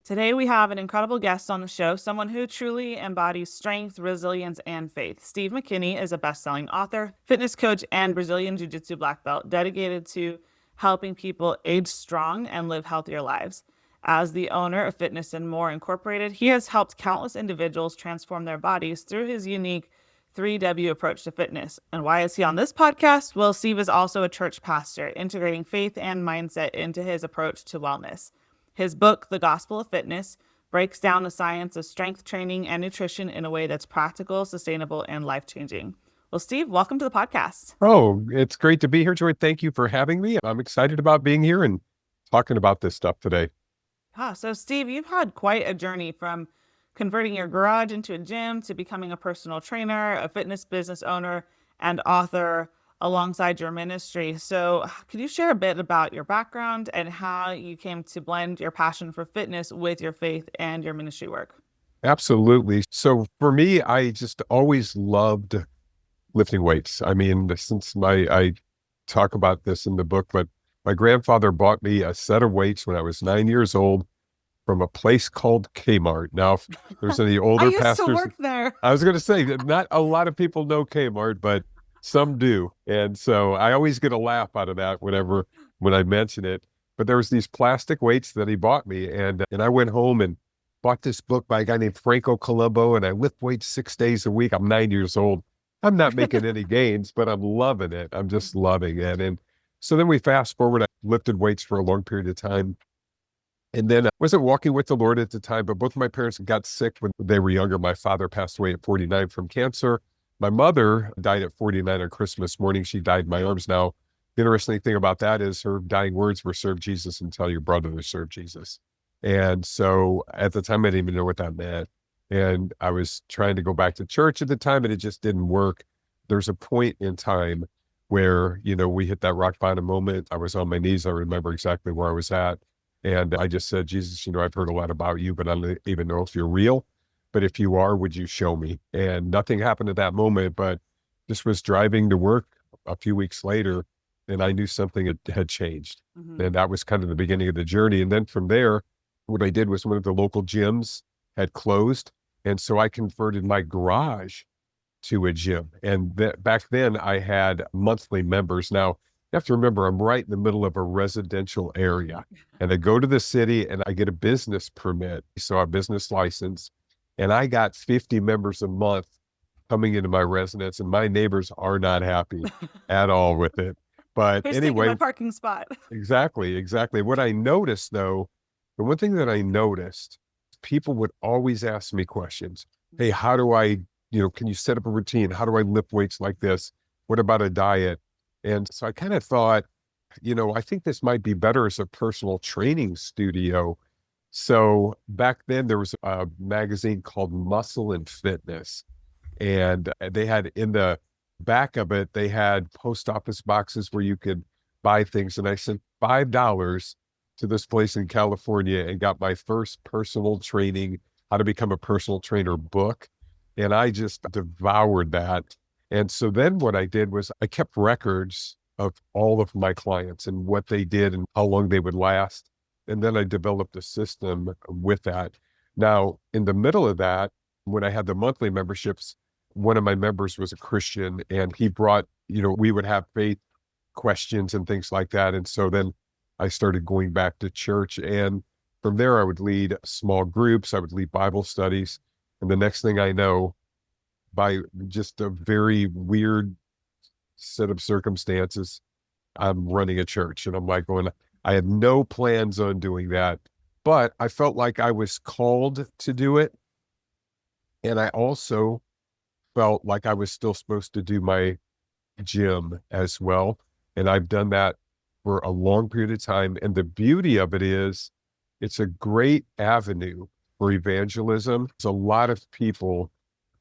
Today, we have an incredible guest on the show, someone who truly embodies strength, resilience, and faith. Steve McKinney is a best-selling author, fitness coach, and Brazilian Jiu Jitsu black belt dedicated to helping people age strong and live healthier lives. As the owner of Fitness and More Incorporated, he has helped countless individuals transform their bodies through his unique 3W approach to fitness. And why is he on this podcast? Well, Steve is also a church pastor, integrating faith and mindset into his approach to wellness. His book, The Gospel of Fitness, breaks down the science of strength training and nutrition in a way that's practical, sustainable, and life-changing. Well, Steve, welcome to the podcast. Oh, it's great to be here, Joy. Thank you for having me. I'm excited about being here and talking about this stuff today. So Steve, you've had quite a journey from converting your garage into a gym to becoming a personal trainer, a fitness business owner, and author alongside your ministry. So could you share a bit about your background and how you came to blend your passion for fitness with your faith and your ministry work? Absolutely. So for me, I just always loved lifting weights. I mean, I talk about this in the book, but my grandfather bought me a set of weights when I was 9 years old from a place called K-Mart. Now, if there's any I older used to pastors, work there. I was going to say that not a lot of people know Kmart, but some do. And so I always get a laugh out of that when I mention it. But there was these plastic weights that he bought me. And I went home and bought this book by a guy named Franco Colombo, and I lift weights 6 days a week. I'm 9 years old. I'm not making any gains, but I'm loving it. I'm just loving it. And so then we fast forward, I lifted weights for a long period of time. And then I wasn't walking with the Lord at the time, but both of my parents got sick when they were younger. My father passed away at 49 from cancer. My mother died at 49 on Christmas morning. She died in my arms. Now, the interesting thing about that is her dying words were, serve Jesus and tell your brother to serve Jesus. And so at the time, I didn't even know what that meant. And I was trying to go back to church at the time, and it just didn't work. There's a point in time where, we hit that rock bottom moment. I was on my knees. I remember exactly where I was at. And I just said, Jesus, I've heard a lot about you, but I don't even know if you're real. But if you are, would you show me? And nothing happened at that moment, but just was driving to work a few weeks later, and I knew something had changed. Mm-hmm. And that was kind of the beginning of the journey. And then from there, what I did was one of the local gyms had closed. And so I converted my garage to a gym. And back then I had monthly members. Now, you have to remember, I'm right in the middle of a residential area, and I go to the city and I get a business permit, so a business license, and I got 50 members a month coming into my residence, and my neighbors are not happy at all with it. But Who's taking anyway, my parking spot? exactly. What I noticed though, the one thing that I noticed, people would always ask me questions. Hey, how do I, can you set up a routine? How do I lift weights like this? What about a diet? And so I kind of thought, I think this might be better as a personal training studio. So back then there was a magazine called Muscle and Fitness, and they had in the back of it, they had post office boxes where you could buy things. And I sent $5 to this place in California and got my first personal training, how to become a personal trainer book. And I just devoured that. And so then what I did was I kept records of all of my clients and what they did and how long they would last. And then I developed a system with that. Now, in the middle of that, when I had the monthly memberships, one of my members was a Christian, and he brought, we would have faith questions and things like that. And so then I started going back to church. And from there, I would lead small groups. I would lead Bible studies. And the next thing I know, by just a very weird set of circumstances, I'm running a church. And I'm like I had no plans on doing that, but I felt like I was called to do it. And I also felt like I was still supposed to do my gym as well. And I've done that for a long period of time. And the beauty of it is it's a great avenue for evangelism. There's a lot of people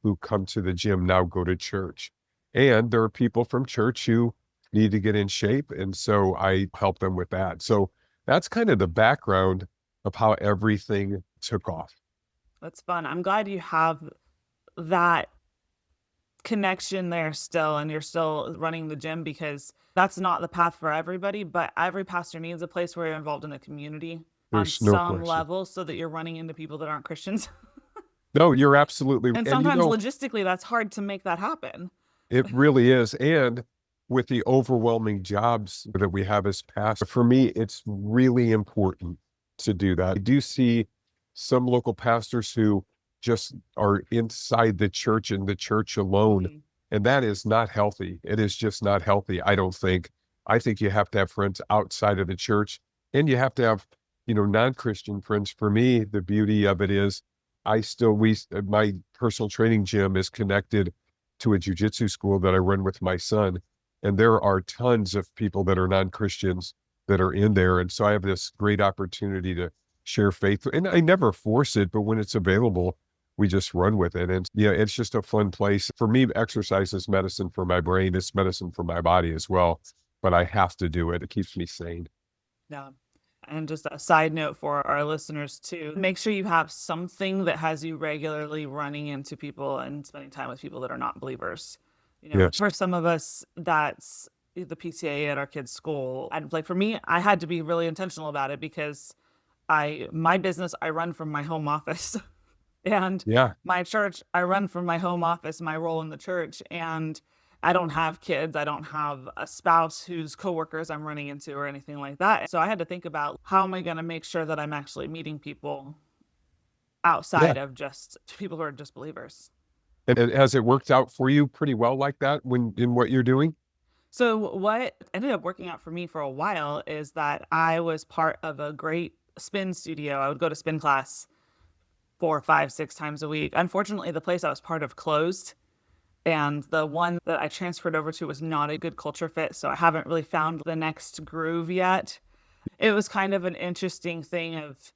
who come to the gym now go to church. And there are people from church who need to get in shape. And so I help them with that. So that's kind of the background of how everything took off. That's fun. I'm glad you have that connection there still, and you're still running the gym, because that's not the path for everybody, but every pastor needs a place where you're involved in the community. on There's no some question. level so that you're running into people that aren't Christians. No, you're absolutely, And and sometimes logistically, that's hard to make that happen. it really is. And with the overwhelming jobs that we have as pastors, for me, it's really important to do that. I do see some local pastors who just are inside the church and the church alone. Mhm. And that is not healthy. It is just not healthy, I don't think. I think you have to have friends outside of the church, and you have to have, non-Christian friends. For me, the beauty of it is my personal training gym is connected to a jujitsu school that I run with my son. And there are tons of people that are non-Christians that are in there. And so I have this great opportunity to share faith. And I never force it, but when it's available, we just run with it. And yeah, it's just a fun place. For me, exercise is medicine for my brain. It's medicine for my body as well. But I have to do it. It keeps me sane. Yeah. And just a side note for our listeners too, make sure you have something that has you regularly running into people and spending time with people that are not believers. Yes. For some of us, that's the PTA at our kids' school. And like for me, I had to be really intentional about it because my business, I run from my home office. And Yeah. my church, I run from my home office, my role in the church. And I don't have kids. I don't have a spouse whose coworkers I'm running into or anything like that. So I had to think about how am I going to make sure that I'm actually meeting people Yeah. outside of just people who are just believers. And has it worked out for you pretty well like that when in what you're doing? So what ended up working out for me for a while is that I was part of a great spin studio. I would go to spin class 4, 5, 6 times a week. Unfortunately, the place I was part of closed. And the one that I transferred over to was not a good culture fit. So I haven't really found the next groove yet. It was kind of an interesting thing of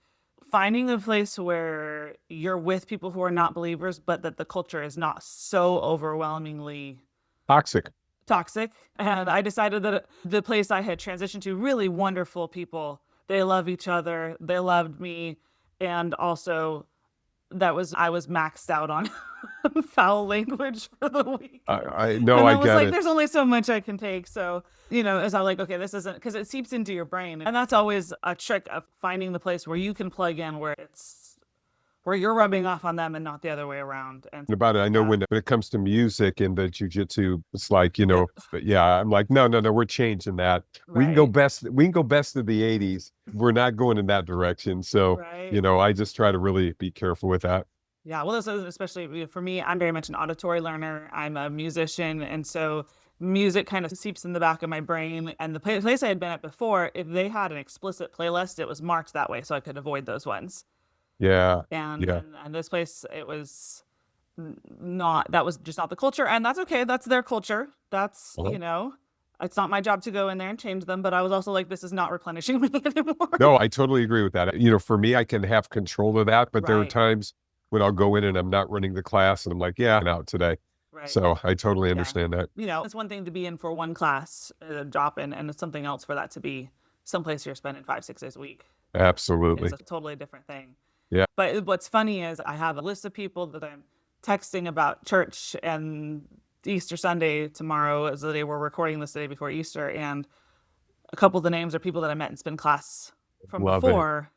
finding a place where you're with people who are not believers, but that the culture is not so overwhelmingly Toxic. toxic. And I decided that the place I had transitioned to, really wonderful people, they love each other, they loved me. And also, I was maxed out on foul language for the week. I know, And I I was get like, it. there's only so much I can take. So, as I'm like, okay, this isn't because it seeps into your brain. And that's always a trick of finding the place where you can plug in where you're rubbing off on them and not the other way around. And About it. I know yeah, when it comes to music and the jujitsu, it's like, yep, but yeah, I'm like, no, no, no, we're changing that. right, We can go best of the 80s. We're not going in that direction. So, right. I just try to really be careful with that. Yeah, well, this is especially for me, I'm very much an auditory learner. I'm a musician. And so music kind of seeps in the back of my brain. And the place I had been at before, if they had an explicit playlist, it was marked that way so I could avoid those ones. Yeah. And Yeah. and this place, it was not, that was just not the culture. And that's okay. That's their culture. That's, Uh-huh. it's not my job to go in there and change them. But I was also like, this is not replenishing me anymore. No, I totally agree with that. For me, I can have control of that, but there are Right, times when I'll go in and I'm not running the class and I'm like, yeah, I'm out today. right. So I totally Yeah. understand that. It's one thing to be in for one class, drop in, and it's something else for that to be someplace you're spending 5, 6 days a week. It's Absolutely. a totally different thing. Yeah. But what's funny is I have a list of people that I'm texting about church, and Easter Sunday tomorrow is the day we're recording this, the day before Easter. And a couple of the names are people that I met in spin class from Love it. before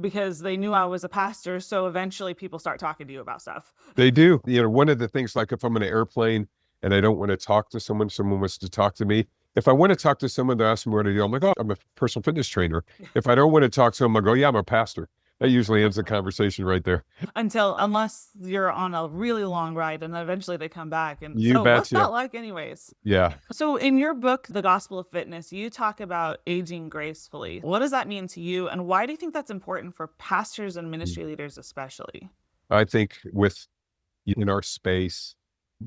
because they knew I was a pastor. So eventually people start talking to you about stuff. They do. One of the things, like if I'm in an airplane and I don't want to talk to someone wants to talk to me. If I want to talk to someone, they ask me what I do. I'm like, oh, I'm a personal fitness trainer. If I don't want to talk to them, I go, yeah, I'm a pastor. That usually ends the conversation right there. Unless you're on a really long ride and then eventually they come back. And You so what's that betcha. like anyways? Yeah. So in your book, The Gospel of Fitness, you talk about aging gracefully. What does that mean to you? And why do you think that's important for pastors and ministry leaders, especially? I think in our space,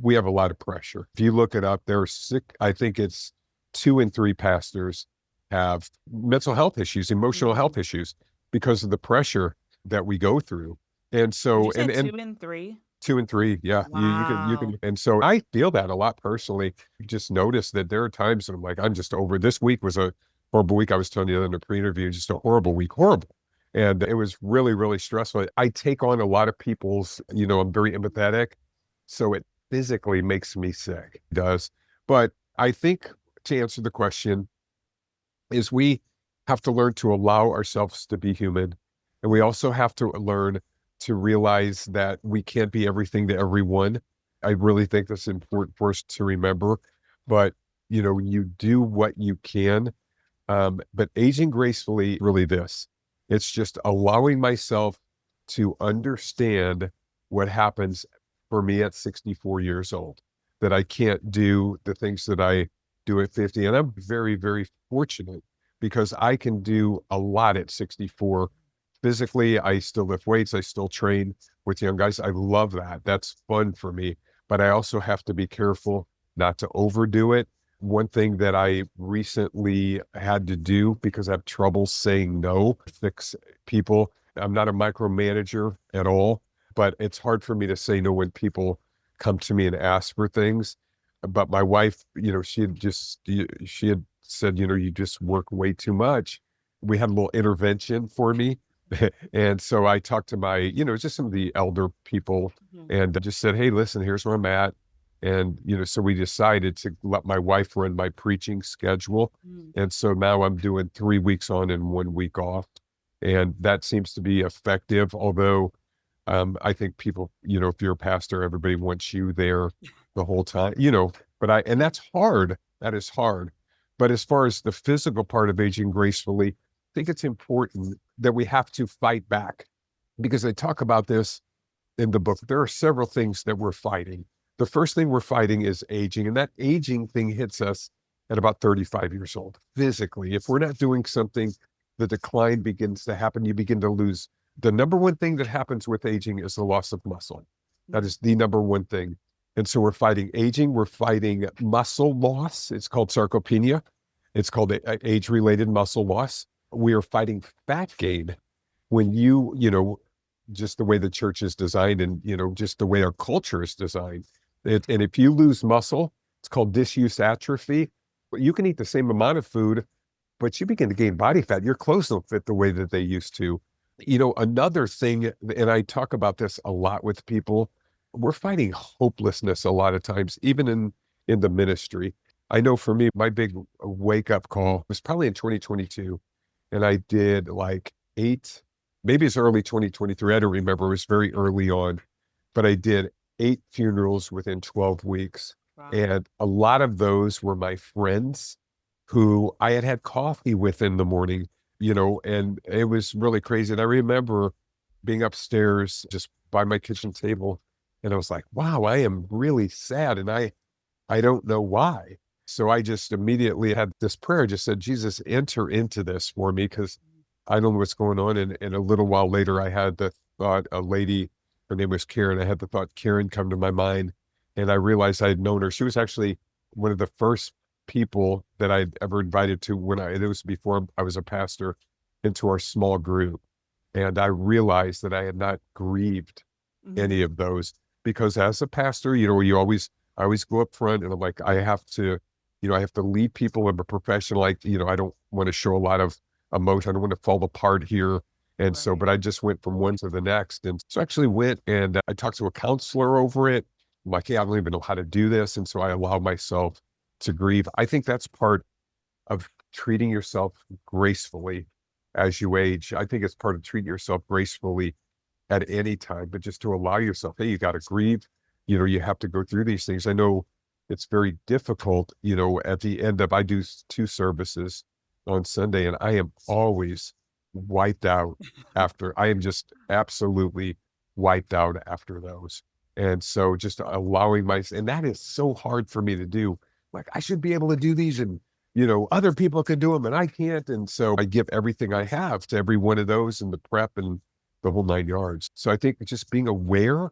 we have a lot of pressure. If you look it up, there are I think it's 2 in 3 pastors have mental health issues, emotional Mm. health issues because of the pressure that we go through. And Did so, you say and 2 and 3? 2 and 3, yeah, you Wow. can, and so I feel that a lot personally. You just notice that there are times that I'm like, I'm just over. This week was a horrible week. I was telling you in the pre-interview, just a horrible week, horrible. And it was really, really stressful. I take on a lot of people's, I'm very empathetic. So it physically makes me sick. It does. But I think to answer the question is have to learn to allow ourselves to be human. And we also have to learn to realize that we can't be everything to everyone. I really think that's important for us to remember. But, you do what you can. But aging gracefully, really this, it's just allowing myself to understand what happens for me at 64 years old, that I can't do the things that I do at 50. And I'm very, very fortunate because I can do a lot at 64. Physically, I still lift weights. I still train with young guys. I love that. That's fun for me. But I also have to be careful not to overdo it. One thing that I recently had to do because I have trouble saying no, fix people. I'm not a micromanager at all, but it's hard for me to say no when people come to me and ask for things. But my wife, she had said, you just work way too much. We had a little intervention for me. And so I talked to my, just some of the elder people Mhm. and just said, hey, listen, here's where I'm at. And, so we decided to let my wife run my preaching schedule. Mhm. And so now I'm doing 3 weeks on and 1 week off. And that seems to be effective. Although I think people, if you're a pastor, everybody wants you there the whole time, and that's hard. That is hard. But as far as the physical part of aging gracefully, I think it's important that we have to fight back because they talk about this in the book. There are several things that we're fighting. The first thing we're fighting is aging, and that aging thing hits us at about 35 years old physically. If we're not doing something, the decline begins to happen. You begin to lose. The number one thing that happens with aging is the loss of muscle. That is the number one thing. And so we're fighting aging. We're fighting muscle loss. It's called sarcopenia. It's called age-related muscle loss. We are fighting fat gain. When just the way the church is designed and, just the way our culture is designed. And if you lose muscle, it's called disuse atrophy. But you can eat the same amount of food, but you begin to gain body fat. Your clothes don't fit the way that they used to. Another thing, and I talk about this a lot with people, we're fighting hopelessness a lot of times, even in the ministry. I know for me, my big wake up call was probably in 2022. And I did like maybe it's early 2023. I don't remember. It was very early on, but I did 8 funerals within 12 weeks. Wow. And a lot of those were my friends who I had had coffee with in the morning, and it was really crazy. And I remember being upstairs just by my kitchen table, and I was like, wow, I am really sad. And I don't know why. So I just immediately had this prayer, just said, Jesus, enter into this for me because I don't know what's going on. And a little while later, I had the thought, a lady, her name was Karen. I had the thought Karen come to my mind. And I realized I had known her. She was actually one of the first people that I'd ever invited to it was before I was a pastor, into our small group. And I realized that I had not grieved Mhm. any of those because as a pastor, I always go up front and I'm like, I have to lead people. I'm a professional. Like, I don't want to show a lot of emotion. I don't want to fall apart here. And so, Right. but I just went from one to the next. And so I actually went and I talked to a counselor over it. I'm like, hey, I don't even know how to do this. And so I allow myself to grieve. I think that's part of treating yourself gracefully as you age. I think it's part of treating yourself gracefully at any time, but just to allow yourself, hey, you got to grieve. You have to go through these things. I know it's very difficult, at the end of, I do 2 services on Sunday and I am always wiped out after. I am just absolutely wiped out after those. And so just allowing and that is so hard for me to do. Like I should be able to do these and, other people can do them and I can't. And so I give everything I have to every one of those in the prep and the whole 9 yards. So I think just being aware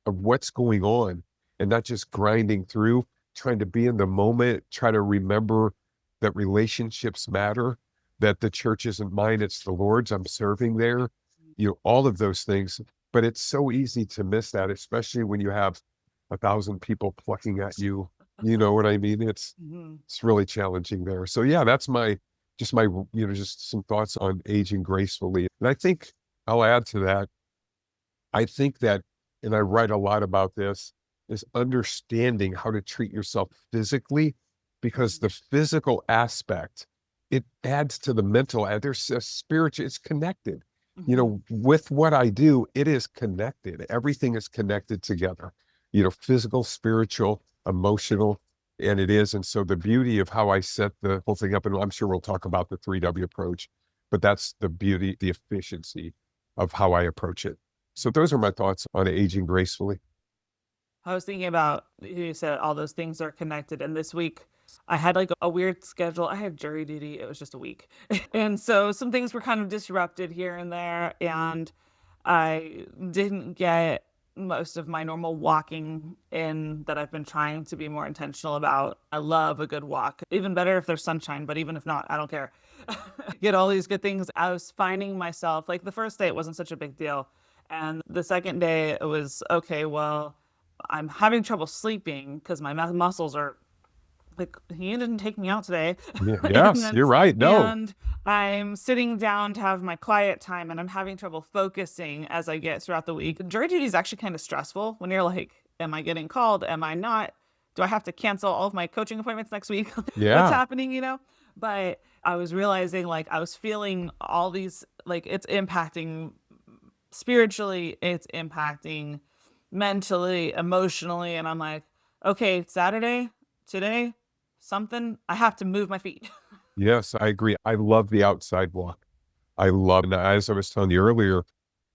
of what's going on and not just grinding through, trying to be in the moment, try to remember that relationships matter, that the church isn't mine, it's the Lord's. I'm serving there, all of those things. But it's so easy to miss that, especially when you have 1,000 people plucking at you. You know what I mean? Mhm. It's really challenging there. So yeah, that's my just some thoughts on aging gracefully. And I think I'll add to that. I think that, and I write a lot about this, is understanding how to treat yourself physically, because the physical aspect it adds to the mental, there's a spiritual, it's connected. Mhm. With what I do, it is connected. Everything is connected together, physical, spiritual, emotional, and it is. And so the beauty of how I set the whole thing up, and I'm sure we'll talk about the 3W approach, but that's the beauty, the efficiency of how I approach it. So those are my thoughts on aging gracefully. I was thinking about, you said all those things are connected. And this week I had like a weird schedule. I had jury duty. It was just a week. And so some things were kind of disrupted here and there. And I didn't get most of my normal walking in that I've been trying to be more intentional about. I love a good walk, even better if there's sunshine, but even if not, I don't care. Get all these good things. I was finding myself, like the first day, it wasn't such a big deal. And the second day, it was okay, well, I'm having trouble sleeping because my muscles are like, he didn't take me out today. Yeah, and yes, then, you're right. No. and I'm sitting down to have my quiet time and I'm having trouble focusing as I get throughout the week. Jury duty is actually kind of stressful when you're like, am I getting called? Am I not? Do I have to cancel all of my coaching appointments next week? What's Yeah. happening? But I was realizing like I was feeling all these, like it's impacting spiritually, it's impacting mentally, emotionally. And I'm like, okay, Saturday, today, something, I have to move my feet. Yes, I agree. I love the outside walk. I love, and as I was telling you earlier,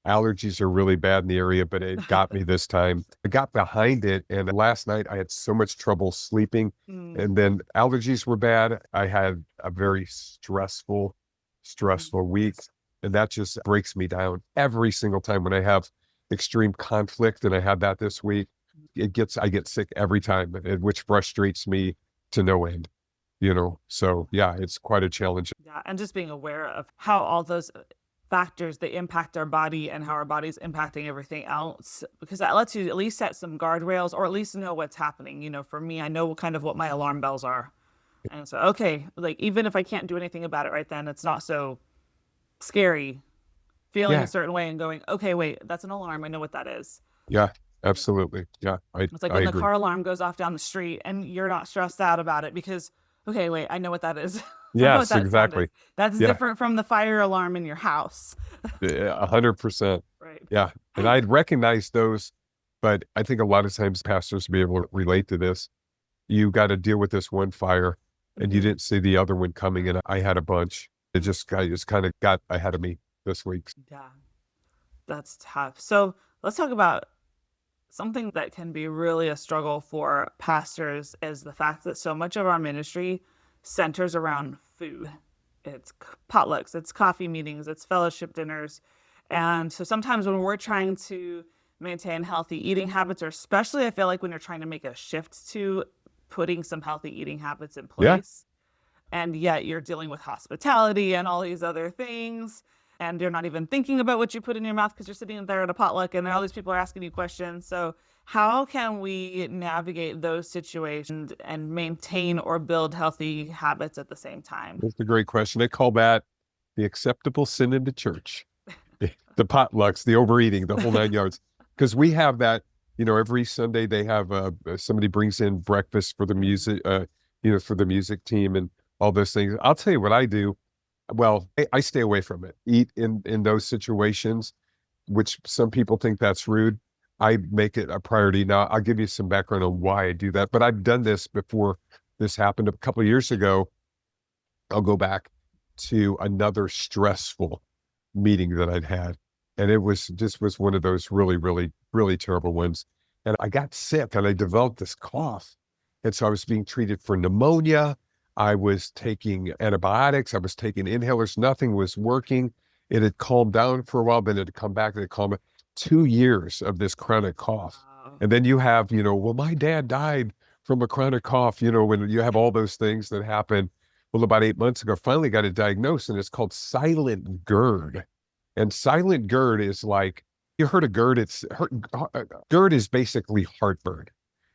allergies are really bad in the area, but it got me this time. I got behind it, and last night I had so much trouble sleeping, Mm, and then allergies were bad. I had a very mm, stressful week, and that just breaks me down every single time when I have extreme conflict, and I had that this week. I get sick every time, which frustrates me to no end. So yeah, it's quite a challenge. yeah, and just being aware of how all those factors they impact our body and how our body's impacting everything else because that lets you at least set some guardrails or at least know what's happening. For me, I know kind of what my alarm bells are. And so, okay, like even if I can't do anything about it right then, it's not so scary feeling a Yeah, certain way and going, okay, wait, that's an alarm. I know what that is. yeah, absolutely. Yeah, I It's like I when the agree. car alarm goes off down the street and you're not stressed out about it because, okay, wait, I know what that is. I know what Yes, that sound is. exactly. That's Yeah, different from the fire alarm in your house. yeah, 100%. Right. Yeah, and I'd recognize those, but I think a lot of times pastors be able to relate to this. You got to deal with this one fire, and you Hmm. didn't see the other one coming, and I had a bunch. Just kind of got ahead of me this week. Yeah, that's tough. So let's talk about something that can be really a struggle for pastors is the fact that so much of our ministry centers around food. It's potlucks, it's coffee meetings, it's fellowship dinners. And so sometimes when we're trying to maintain healthy eating habits, or especially I feel like when you're trying to make a shift to putting some healthy eating habits in Yeah, place, and yet you're dealing with hospitality and all these other things and you're not even thinking about what you put in your mouth because you're sitting there at a potluck and all these people are asking you questions. So how can we navigate those situations and maintain or build healthy habits at the same time? that's a great question. They call that the acceptable sin in the church. The potlucks, the overeating, the whole nine yards. Because we have that, every Sunday they have somebody brings in breakfast for the music, for the music team and all those things. I'll tell you what I do. Well, I stay away from it. Eat in those situations, which some people think that's rude. I make it a priority. Now, I'll give you some background on why I do that, but I've done this before this happened a couple of years ago. I'll go back to another stressful meeting that I'd had. And it was one of those really, really, really terrible ones. And I got sick and I developed this cough. And so I was being treated for pneumonia. I was taking antibiotics. I was taking inhalers. Nothing was working. It had calmed down for a while, then it had come back and it calmed. 2 years of this chronic cough. Wow. And then you have, well, my dad died from a chronic cough, when you have all those things that happen. Well, about 8 months ago, finally got it diagnosed, and it's called silent GERD. And silent GERD is like, you heard of GERD? GERD is basically heartburn.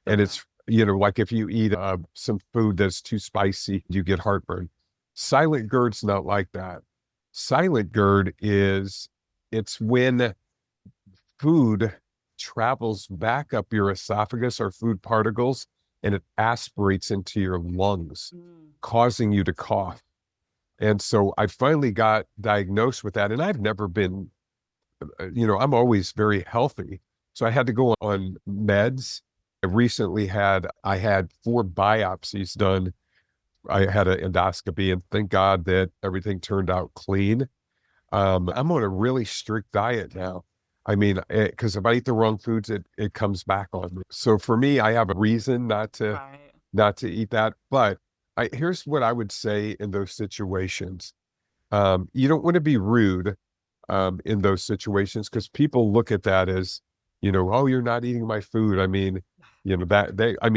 And Okay. it's, like if you eat some food that's too spicy, you get heartburn. Silent GERD's not like that. Silent GERD it's when food travels back up your esophagus or food particles and it aspirates into your lungs, Mm. causing you to cough. And so I finally got diagnosed with that. And I've never been, I'm always very healthy. So I had to go on meds. I had 4 biopsies done. I had an endoscopy, and thank God that everything turned out clean. I'm on a really strict diet now. I mean, because if I eat the wrong foods, it comes back on me. So for me, I have a reason Right. not to eat that. But here's what I would say in those situations. You don't want to be rude in those situations because people look at that as, oh, you're not eating my food. I mean,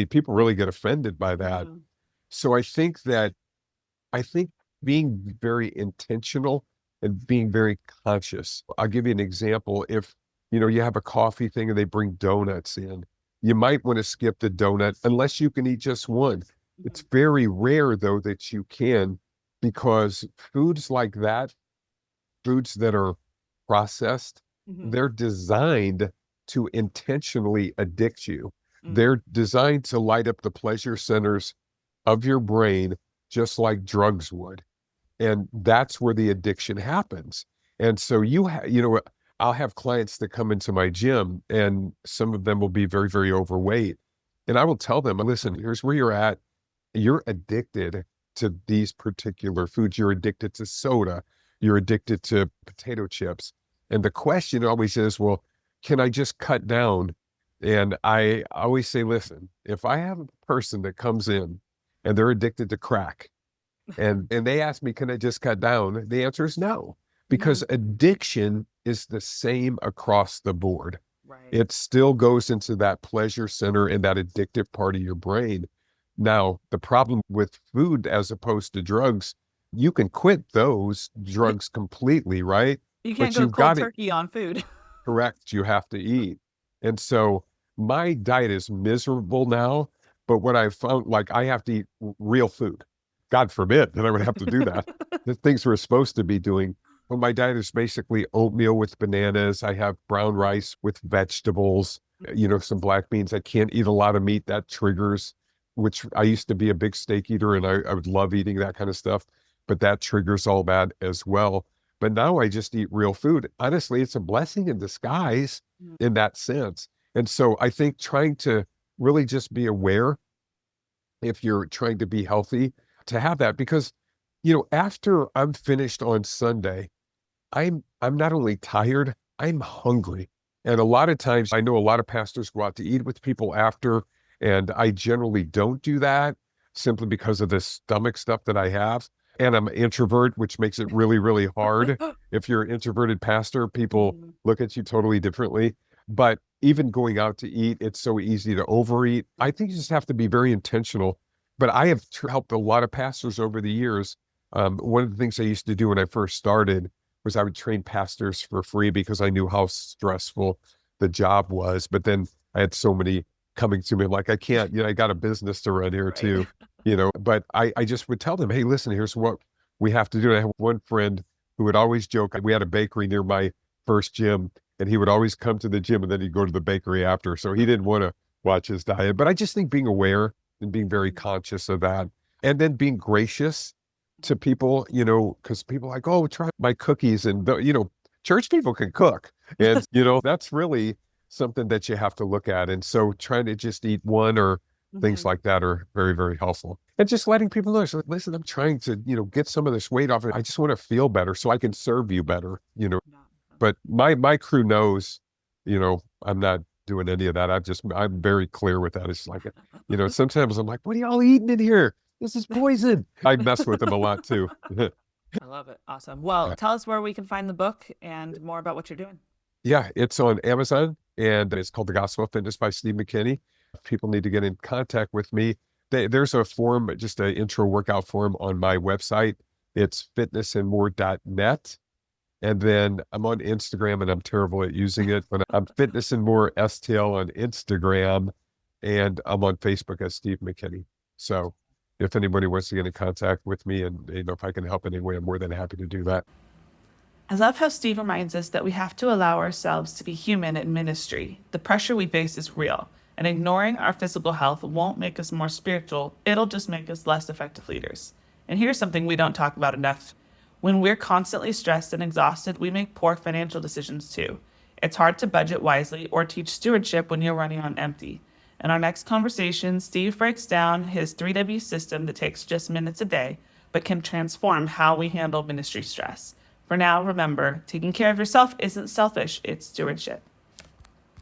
people really get offended by that. Mhm. So I think being very intentional and being very conscious. I'll give you an example. If, you have a coffee thing and they bring donuts in, you might want to skip the donut unless you can eat just one. It's Mhm. very rare though that you can, because foods like that, foods that are processed, Mhm. they're designed to intentionally addict you. Mm. They're designed to light up the pleasure centers of your brain just like drugs would. And that's where the addiction happens. And so I'll have clients that come into my gym, and some of them will be very, very overweight. And I will tell them, listen, here's where you're at. You're addicted to these particular foods. You're addicted to soda. You're addicted to potato chips. And the question always is, well, can I just cut down? And I always say, listen, if I have a person that comes in and they're addicted to crack, and they ask me, can I just cut down? The answer is no, because Mhm. addiction is the same across the board. Right. It still goes into that pleasure center and that addictive part of your brain. Now, the problem with food as opposed to drugs, you can quit those drugs completely, right? You can't But go you've cold got to turkey on food. correct, you have to eat. And so my diet is miserable now, but what I found, like I have to eat real food. God forbid that I would have to do that. The things we're supposed to be doing. But my diet is basically oatmeal with bananas. I have brown rice with vegetables, some black beans. I can't eat a lot of meat. That triggers, which I used to be a big steak eater and I would love eating that kind of stuff, but that triggers all that as well. But now I just eat real food. Honestly, it's a blessing in disguise Mhm. in that sense. And so I think trying to really just be aware, if you're trying to be healthy, to have that, because after I'm finished on Sunday, I'm not only tired, I'm hungry. And a lot of times I know a lot of pastors go out to eat with people after, and I generally don't do that simply because of the stomach stuff that I have. And I'm an introvert, which makes it really, really hard. If you're an introverted pastor, people Mhm. look at you totally differently. But even going out to eat, it's so easy to overeat. I think you just have to be very intentional. But I have helped a lot of pastors over the years. One of the things I used to do when I first started was I would train pastors for free because I knew how stressful the job was. But then I had so many coming to me like, I can't, I got a business to run here Right. too, but I just would tell them, hey, listen, here's what we have to do. And I have one friend who would always joke. We had a bakery near my first gym, and he would always come to the gym and then he'd go to the bakery after. So he didn't want to watch his diet. But I just think being aware and being very Mhm. conscious of that, and then being gracious to people, because people are like, oh, try my cookies. And, church people can cook. And, that's really something that you have to look at. And so trying to just eat one or things Mhm. like that are very, very helpful. And just letting people know, so, listen, I'm trying to, get some of this weight off. I just want to feel better so I can serve you better, Yeah. but my crew knows, I'm not doing any of that. I'm very clear with that. It's like, sometimes I'm like, what are y'all eating in here? This is poison. I mess with them a lot too. I love it. Awesome. Well, Yeah. tell us where we can find the book and more about what you're doing. Yeah, it's on Amazon and it's called The Gospel of Fitness by Steve McKinney. If people need to get in contact with me, there's a form, just an intro workout form on my website. It's fitnessandmore.net. And then I'm on Instagram and I'm terrible at using it, but I'm Fitness and More STL on Instagram, and I'm on Facebook as Steve McKinney. So if anybody wants to get in contact with me and if I can help in any way, I'm more than happy to do that. I love how Steve reminds us that we have to allow ourselves to be human in ministry. The pressure we face is real, and ignoring our physical health won't make us more spiritual, it'll just make us less effective leaders. And here's something we don't talk about enough. When we're constantly stressed and exhausted, we make poor financial decisions too. It's hard to budget wisely or teach stewardship when you're running on empty. In our next conversation, Steve breaks down his 3W system that takes just minutes a day, but can transform how we handle ministry stress. For now, remember, taking care of yourself isn't selfish, it's stewardship.